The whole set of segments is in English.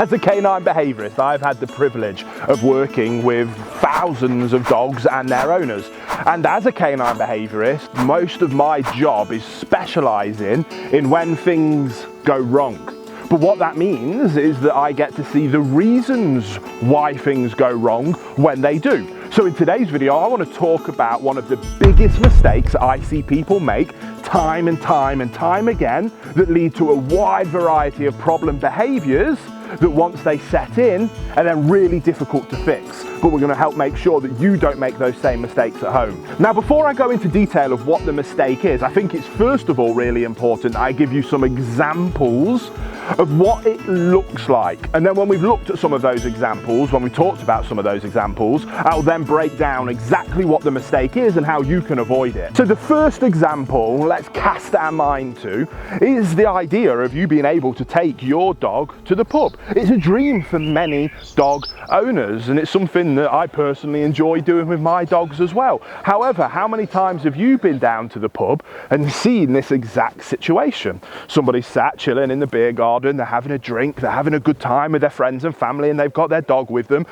As a canine behaviourist, I've had the privilege of working with thousands of dogs and their owners. And as a canine behaviourist, most of my job is specialising in when things go wrong. But what that means is that I get to see the reasons why things go wrong when they do. So in today's video, I want to talk about one of the biggest mistakes I see people make time and time again that lead to a wide variety of problem behaviours that once they set in are then really difficult to fix. But we're going to help make sure that you don't make those same mistakes at home. Now, before I go into detail of what the mistake is, I think it's first of all really important I give you some examples of what it looks like. And then when we've looked at some of those examples, when we talked about some of those examples, I'll then break down exactly what the mistake is and how you can avoid it. So the first example, let's cast our mind to, is the idea of you being able to take your dog to the pub. It's a dream for many dog owners, and it's something that I personally enjoy doing with my dogs as well. However, how many times have you been down to the pub and seen this exact situation? Somebody sat chilling in the beer garden, they're having a drink, they're having a good time with their friends and family, and they've got their dog with them,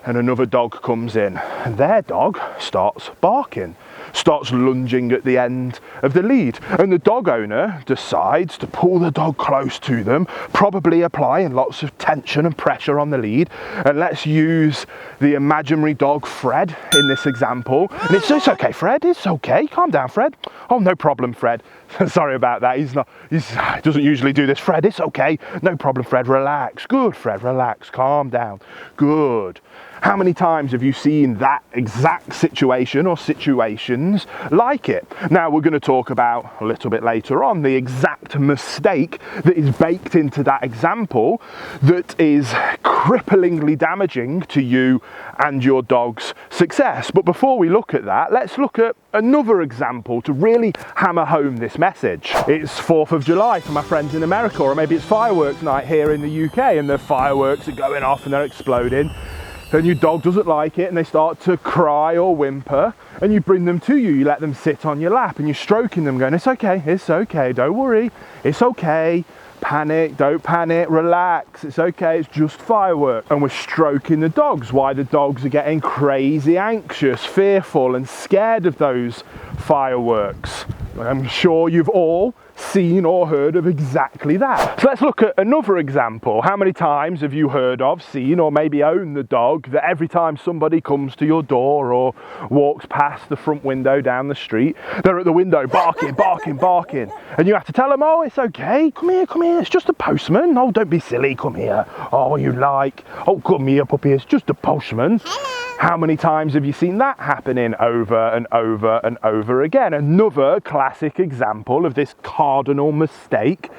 and another dog comes in and their dog starts barking, starts lunging at the end of the lead, and the dog owner decides to pull the dog close to them, probably applying lots of tension and pressure on the lead. And let's use the imaginary dog Fred in this example, and it's okay Fred, it's okay, calm down Fred. Oh, no problem Fred. Sorry about that, he doesn't usually do this. Fred, it's okay, no problem Fred, relax. Good Fred, relax, calm down. Good. How many times have you seen that exact situation or situations like it? Now, we're going to talk about a little bit later on the exact mistake that is baked into that example that is cripplingly damaging to you and your dog's success. But before we look at that, let's look at another example to really hammer home this message. It's 4th of July for my friends in America, or maybe it's fireworks night here in the UK, and the fireworks are going off and they're exploding. And your dog doesn't like it and they start to cry or whimper, and you bring them to you, you let them sit on your lap and you're stroking them going, it's okay, don't worry, it's okay, don't panic, relax, it's okay, it's just fireworks. And we're stroking the dogs while the dogs are getting crazy anxious, fearful and scared of those fireworks. I'm sure you've all seen or heard of exactly that. So let's look at another example. How many times have you heard of, seen, or maybe owned the dog that every time somebody comes to your door or walks past the front window down the street, they're at the window barking, and you have to tell them, oh, it's okay, come here, it's just a postman. Oh, don't be silly, come here. Oh, you like, oh, come here, puppy, it's just a postman. How many times have you seen that happening over and over and over again? Another classic example of this cardinal mistake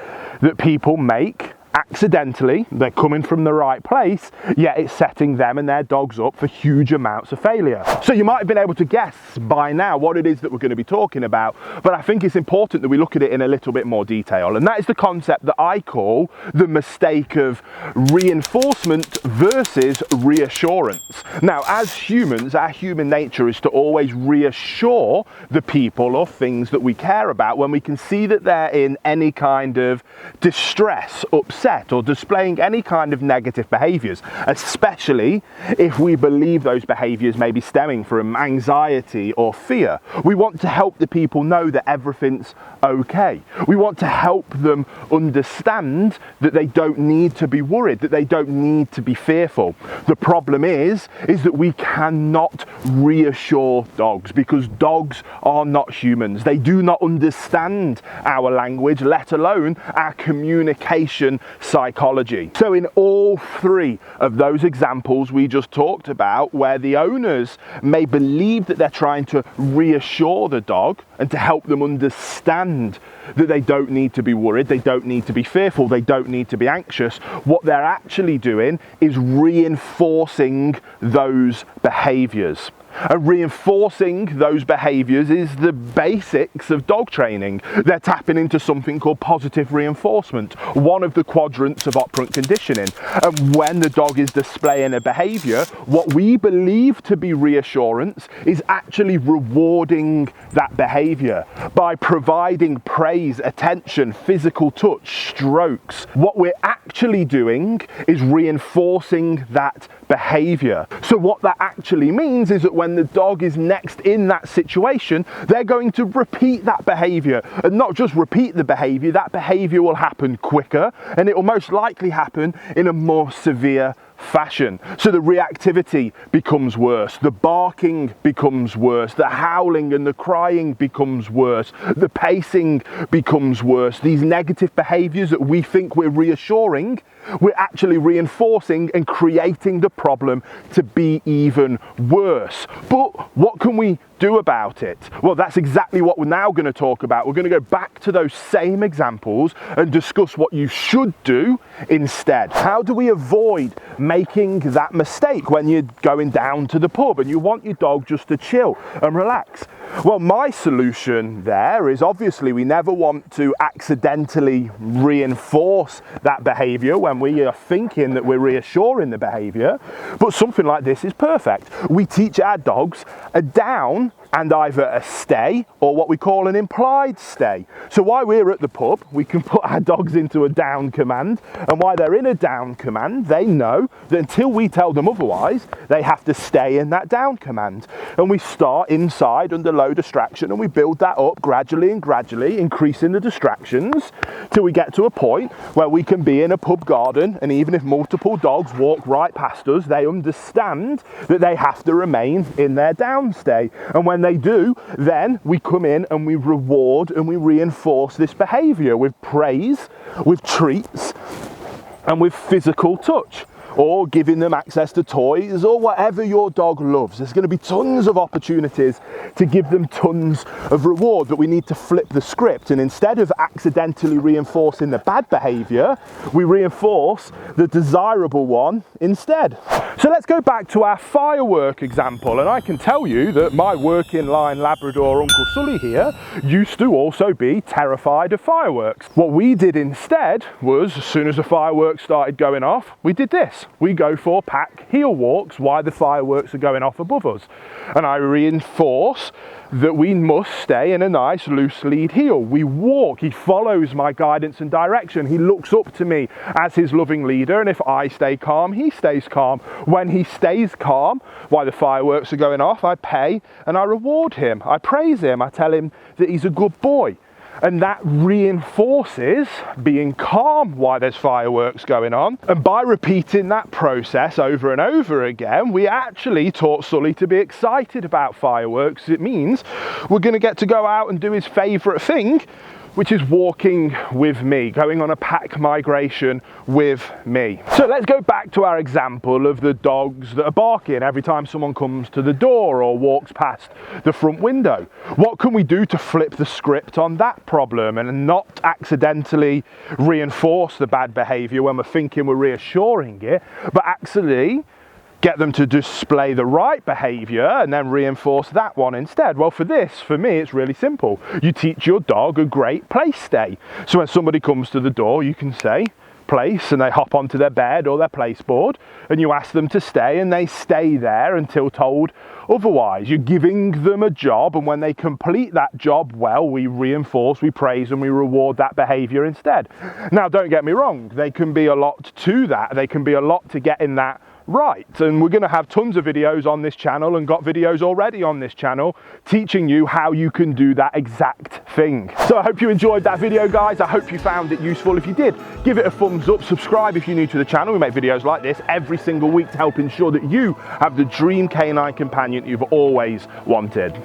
that people make accidentally. They're coming from the right place, yet it's setting them and their dogs up for huge amounts of failure. So you might have been able to guess by now what it is that we're going to be talking about, but I think it's important that we look at it in a little bit more detail, and that is the concept that I call the mistake of reinforcement versus reassurance. Now, as humans, our human nature is to always reassure the people or things that we care about when we can see that they're in any kind of distress, upset, or displaying any kind of negative behaviours, especially if we believe those behaviours may be stemming from anxiety or fear. We want to help the people know that everything's okay. We want to help them understand that they don't need to be worried, that they don't need to be fearful. The problem is that we cannot reassure dogs because dogs are not humans. They do not understand our language, let alone our communication psychology. So in all three of those examples we just talked about, where the owners may believe that they're trying to reassure the dog and to help them understand that they don't need to be worried, they don't need to be fearful, they don't need to be anxious, what they're actually doing is reinforcing those behaviours. And reinforcing those behaviours is the basics of dog training. They're tapping into something called positive reinforcement, one of the quadrants of operant conditioning. And when the dog is displaying a behaviour, what we believe to be reassurance is actually rewarding that behaviour by providing praise, attention, physical touch, strokes. What we're actually doing is reinforcing that behaviour. So what that actually means is that when the dog is next in that situation, they're going to repeat that behaviour, and not just repeat the behaviour, that behaviour will happen quicker, and it will most likely happen in a more severe fashion. So the reactivity becomes worse, the barking becomes worse, the howling and the crying becomes worse, the pacing becomes worse. These negative behaviours that we think we're reassuring, we're actually reinforcing and creating the problem to be even worse. But what can we do about it? Well, that's exactly what we're now going to talk about. We're going to go back to those same examples and discuss what you should do instead. How do we avoid making that mistake when you're going down to the pub and you want your dog just to chill and relax? Well, my solution there is obviously we never want to accidentally reinforce that behaviour when we are thinking that we're reassuring the behaviour, but something like this is perfect. We teach our dogs a down and either a stay or what we call an implied stay. So while we're at the pub, we can put our dogs into a down command, and while they're in a down command, they know that until we tell them otherwise, they have to stay in that down command. And we start inside under low distraction, and we build that up gradually and gradually, increasing the distractions till we get to a point where we can be in a pub garden, and even if multiple dogs walk right past us, they understand that they have to remain in their down stay. And when they do, then we come in and we reward and we reinforce this behaviour with praise, with treats, and with physical touch, or giving them access to toys, or whatever your dog loves. There's going to be tons of opportunities to give them tons of reward, but we need to flip the script, and instead of accidentally reinforcing the bad behaviour, we reinforce the desirable one instead. So let's go back to our firework example, and I can tell you that my working line Labrador Uncle Sully here used to also be terrified of fireworks. What we did instead was, as soon as the fireworks started going off, we did this. We go for pack heel walks while the fireworks are going off above us. And I reinforce that we must stay in a nice loose lead heel. We walk, he follows my guidance and direction. He looks up to me as his loving leader, and if I stay calm, he stays calm. When he stays calm while the fireworks are going off, I pay and I reward him. I praise him, I tell him that he's a good boy. And that reinforces being calm while there's fireworks going on. And by repeating that process over and over again, we actually taught Sully to be excited about fireworks. It means we're going to get to go out and do his favourite thing, which is walking with me, going on a pack migration with me. So let's go back to our example of the dogs that are barking every time someone comes to the door or walks past the front window. What can we do to flip the script on that problem and not accidentally reinforce the bad behaviour when we're thinking we're reassuring it, but actually get them to display the right behaviour and then reinforce that one instead? Well, for me, it's really simple. You teach your dog a great place stay. So when somebody comes to the door, you can say, place, and they hop onto their bed or their place board, and you ask them to stay, and they stay there until told otherwise. You're giving them a job, and when they complete that job well, we reinforce, we praise, and we reward that behaviour instead. Now, don't get me wrong, there can be a lot to that. There can be a lot to getting that right, and we're going to have tons of videos on this channel, and got videos already on this channel teaching you how you can do that exact thing. So I hope you enjoyed that video, guys. I hope you found it useful. If you did, give it a thumbs up, subscribe if you're new to the channel. We make videos like this every single week to help ensure that you have the dream canine companion you've always wanted.